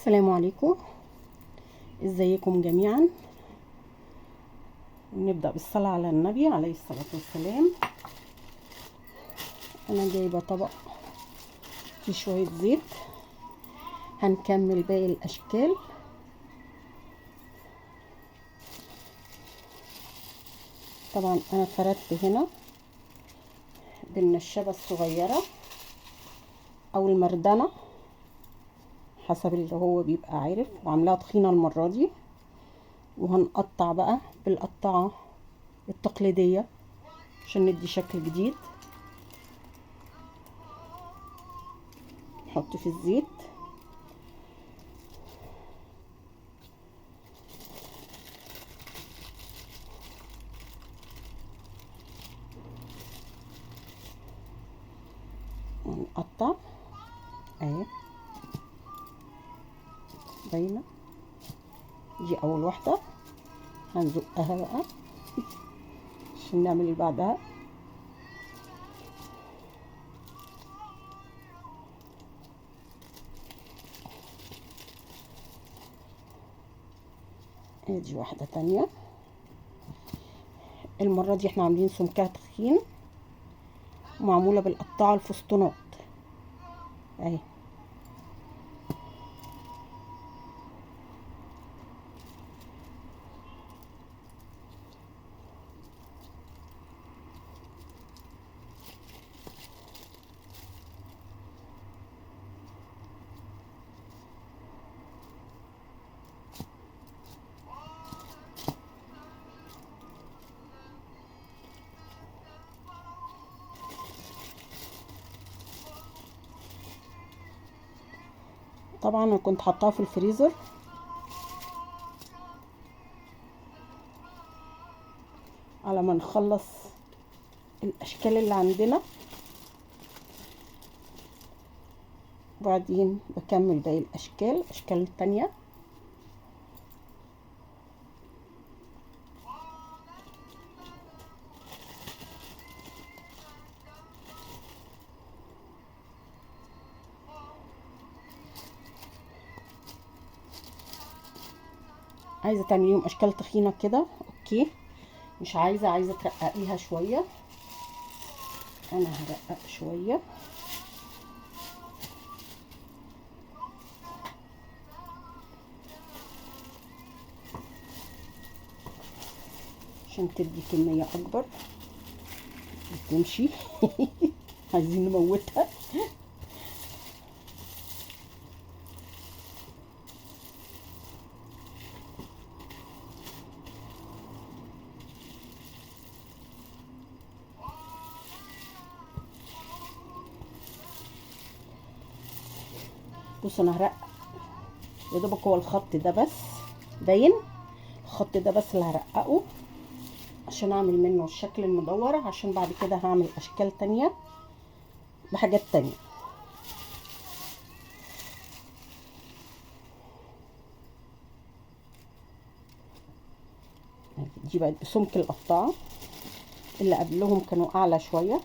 السلام عليكم. ازيكم جميعا؟ نبدأ بالصلاة على النبي عليه الصلاة والسلام. انا جايبة طبق فيه شوية زيت، هنكمل باقي الاشكال. طبعا انا فردت هنا بالنشابة الصغيرة او المردنة حسب اللي هو بيبقى عارف، وعاملاها تخينة المرة دي. وهنقطع بقى بالقطعة التقليدية عشان ندي شكل جديد. نحط في الزيت ونقطع اهي باينه. دي اول واحده، هنزقها بقى عشان نعمل اللي بعدها. ادي واحده تانية. المره دي احنا عاملين سمكها تخين ومعموله بالقطاعه الفسطونات اهي. طبعا انا كنت حطاها في الفريزر على ما نخلص الاشكال اللي عندنا، وبعدين بكمل باقي الاشكال التانية. عايزه تعمليهم اشكال تخينه كده اوكي، مش عايزه ترققيها شويه، انا هرقق شويه عشان تدي كميه اكبر وتمشي. عايزين نموتها. بص انا هرقق يا دوبك، هو الخط ده بس باين، الخط ده بس اللي هرققه عشان اعمل منه الشكل المدور، عشان بعد كده هعمل اشكال تانية بحاجات تانية. دي بقت بسمك القطاعة، اللي قبلهم كانوا اعلى شوية،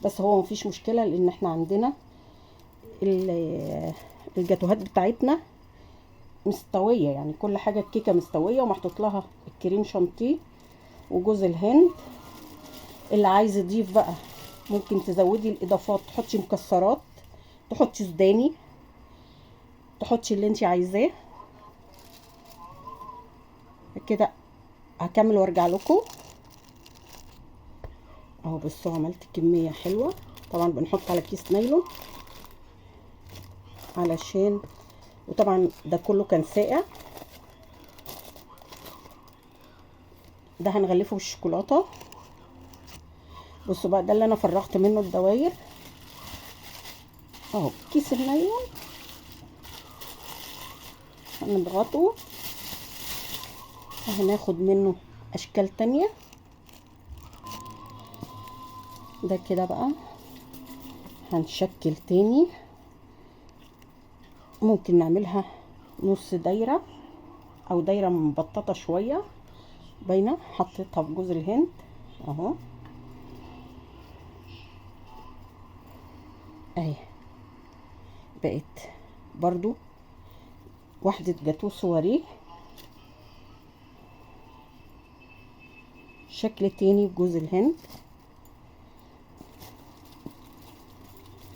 بس هو مفيش مشكلة لان احنا عندنا الجاتوهات بتاعتنا مستوية، يعني كل حاجة الكيكة مستوية ومحطوط لها الكريم شانتيه وجوز الهند. اللي عايز يضيف بقى ممكن تزودي الاضافات، تحطي مكسرات، تحطي سوداني، تحطي اللي انت عايزاه. كده هكمل وارجع لكم. اهو بصوا عملت كميه حلوه. طبعا بنحط على كيس نايلون علشان، وطبعا ده كله كان ساقع. ده هنغلفه بالشوكولاته. بصوا بقى، ده اللي انا فرغت منه الدواير اهو. كيس النايلون هنضغطه وهناخد منه اشكال تانية. ده كده بقى هنشكل تاني، ممكن نعملها نص دايرة او دايرة مبططة شوية باينة. حطيتها في جوز الهند اهو اهي، بقت برضو واحدة جاتو سواريه، شكل تاني بجوز الهند.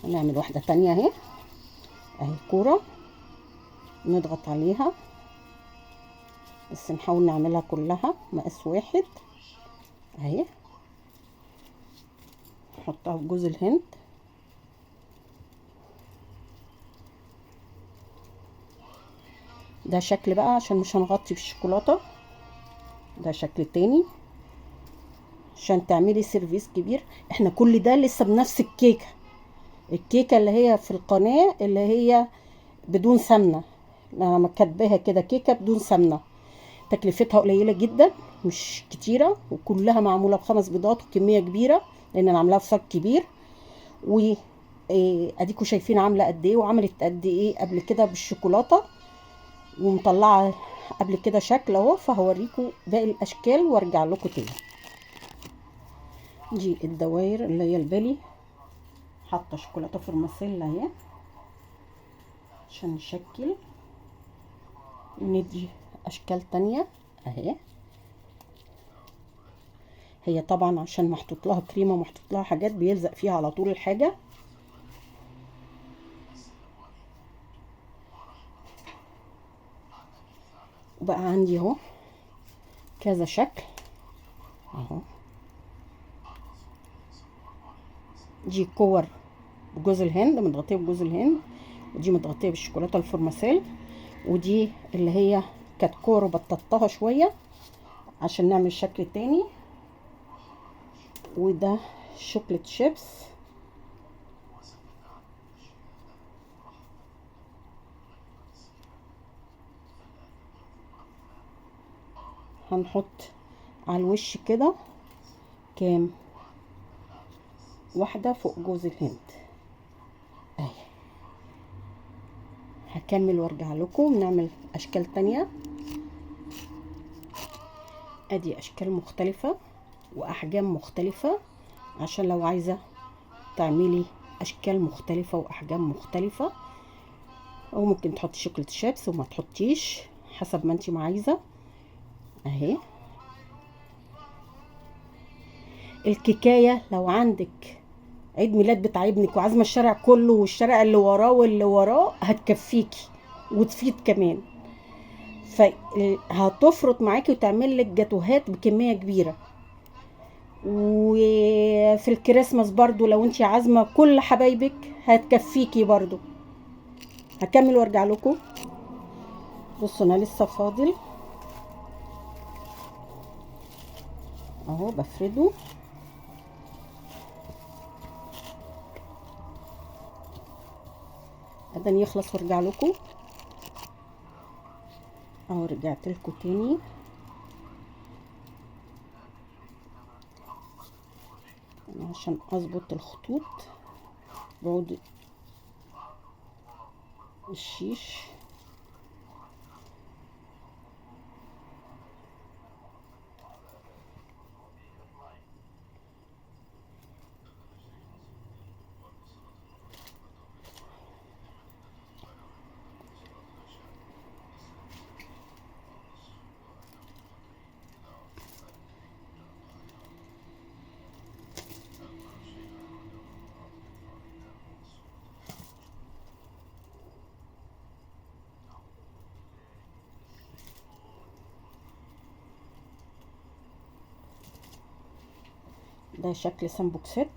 هنعمل واحدة تانية اهي، اهي كورة نضغط عليها، بس نحاول نعملها كلها مقاس واحد اهي، نحطها بجوز الهند. ده شكل بقى عشان مش هنغطي بالشوكولاتة، ده شكل تاني عشان تعملي سيرفيس كبير. احنا كل ده لسه بنفس الكيكة، الكيكة اللي هي في القناة اللي هي بدون سمنة، انا كاتباها كده كيكة بدون سمنة. تكلفتها قليلة جدا مش كتيرة، وكلها معمولة ب5 بيضات وكمية كبيرة لان انا عاملاها في صاج كبير. و اديكوا شايفين عاملة قد ايه وعملت قد ايه قبل كده بالشوكولاتة، ومطلعة قبل كده شكل اهو. فهوريكم باقي الاشكال وارجع لكم تاني. دي الدواير اللي هي البلي، حاطه شوكولاته فرماسيل اهي عشان نشكل وندي اشكال تانية اهي. هي طبعا عشان محطوط لها كريمه ومحطوط لها حاجات بيلزق فيها على طول الحاجه. وبقى عندي اهو كذا شكل اهو. دي كور بجوز الهند، متغطيه بجوز الهند، ودي متغطيه بالشوكولاته الفرماسيل، ودي اللي هي كانت كور وبططتها شويه عشان نعمل شكل تاني. وده شوكليت شيبس، هنحط على الوش كده كام واحدة فوق جوز الهند اهي. هكمل وارجع لكم نعمل اشكال تانية. ادي اشكال مختلفة واحجام مختلفة عشان لو عايزة تعملي اشكال مختلفة واحجام مختلفة، او ممكن تحطي شوكولاتة شيبس وما تحطيش حسب ما انتي ما عايزة اهي. الكيكاية لو عندك عيد ميلاد بتاع ابنك وعازمه الشارع كله والشارع اللي وراه واللي وراه، هتكفيكي وتفيد كمان. فهتفرط معاكي وتعمل لك جاتوهات بكميه كبيره. وفي الكريسماس برضو لو انتي عازمه كل حبايبك هتكفيكي برضو. هكمل وارجع لكم. بصوا انا لسه فاضل اهو بفرده ادن يخلص وارجع لكم اهو. رجعت لكم تاني عشان اظبط الخطوط بعود الشيش. ده شكل سامبوكسات.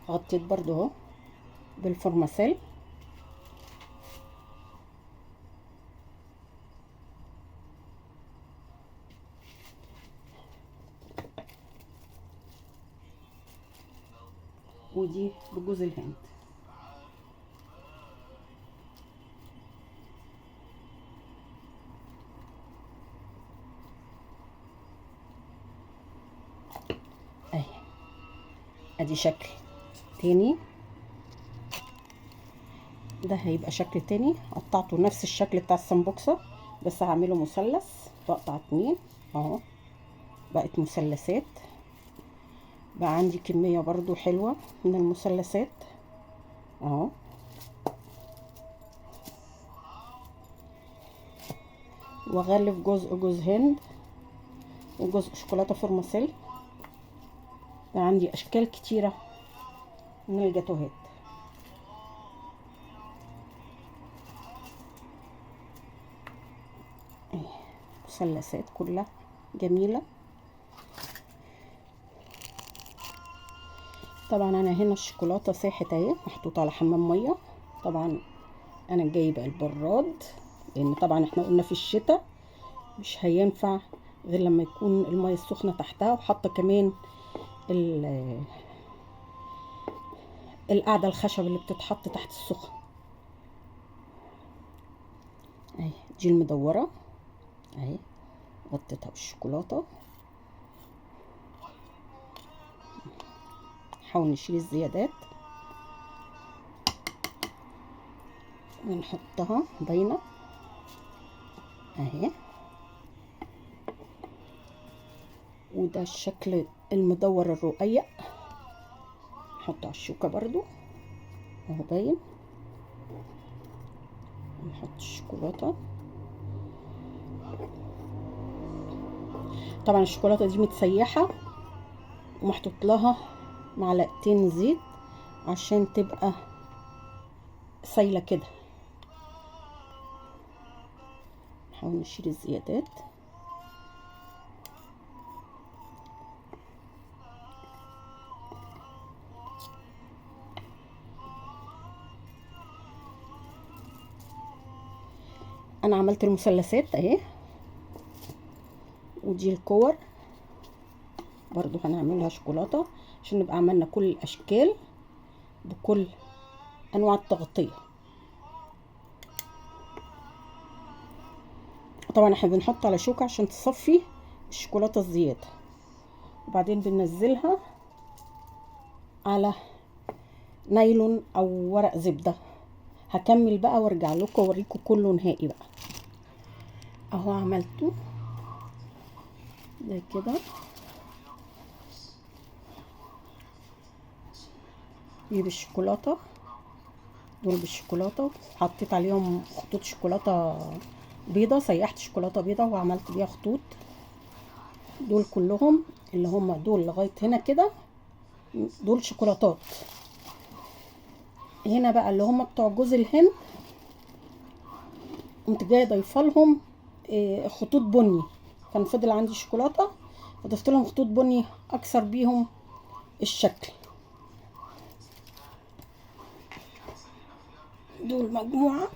غطيت برضو اهو بالفورماسيل. ودي بجوز الهند. ادي شكل تاني، ده هيبقى شكل تاني. قطعته نفس الشكل بتاع السمبوكسة بس هعمله مثلث، بقطع 2 اهو بقت مثلثات. بقى عندي كمية برضو حلوة من المثلثات اهو. واغلف جزء جوز هند وجزء شوكولاتة فورماسيل. بقى عندي اشكال كتيرة من الجاتوهات. مثلثات كلها جميلة. طبعا انا هنا الشوكولاتة ساحت اهي محطوطة على حمام مية. طبعا انا جايبة البراد لان طبعا احنا قلنا في الشتاء مش هينفع غير لما يكون المية السخنة تحتها، وحاطة كمان القاعدة الخشب اللي بتتحط تحت السخن اهي. دي المدورة اهي غطيتها بالشوكولاتة. نحاول نشيل الزيادات ونحطها باينة اهي. وده الشكل المدور الرقيق، نحطه على الشوكة برضو اهو باين. نحط الشوكولاتة. طبعا الشوكولاتة دي متسيحة ومحطوط لها معلقتين زيت عشان تبقى سايلة كده. نحاول نشيل الزيادات. انا عملت المثلثات اهي، ودي الكور برضو هنعملها شوكولاتة عشان نبقى عملنا كل الاشكال بكل انواع التغطية. طبعا احنا بنحط على شوكة عشان تصفي الشوكولاتة الزيادة، وبعدين بننزلها على نايلون او ورق زبدة. هكمل بقى وارجع لكم اوريكم كله نهائي بقى اهو. عملته ده كده دي بالشوكولاتة، دول بالشوكولاتة. حطيت عليهم خطوط شوكولاتة بيضة، سيحت شوكولاتة بيضة وعملت بيها خطوط. دول كلهم اللي هم دول لغاية هنا كده دول شوكولاتات. هنا بقى اللي هم بتوع جوز الهند قمت جايه ضايفه لهم خطوط بني. كان فضل عندي شوكولاته فضفت لهم خطوط بني اكسر بيهم الشكل. دول مجموعه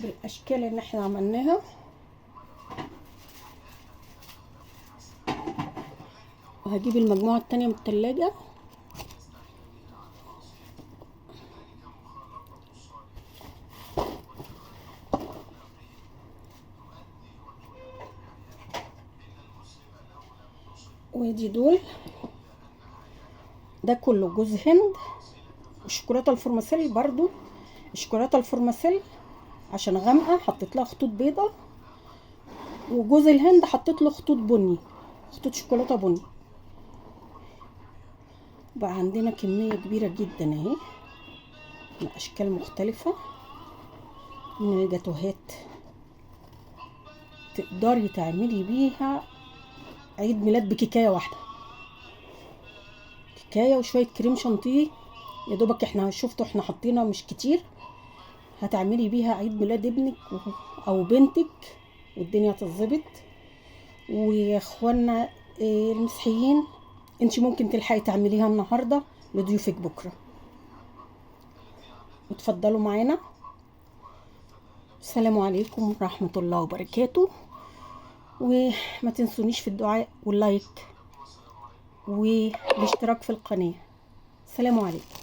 بالاشكال اللي احنا عملناها. وهجيب المجموعه التانية من التلاجة ودي دول. ده كله جوز هند والشوكولاته الفورماسيل برضو. الشوكولاته الفورماسيل عشان غامقه حطيت لها خطوط بيضه، وجوز الهند حطيت له خطوط بني، خطوط شوكولاته بني. بقى عندنا كميه كبيره جدا اهي من اشكال مختلفه من الجاتوهات. تقدري تعملي بيها عيد ميلاد بكيكايه واحده، كيكايه وشويه كريم شانتيه يا دوبك. احنا شفتوا احنا حطينا مش كتير، هتعملي بيها عيد ميلاد ابنك او بنتك والدنيا هتظبط. ويا اخوانا المسيحيين انت ممكن تلحقي تعمليها النهارده لضيوفك بكره. وتفضلوا معانا. السلام عليكم ورحمه الله وبركاته. وما تنسونيش في الدعاء واللايك والاشتراك في القناه. السلام عليكم.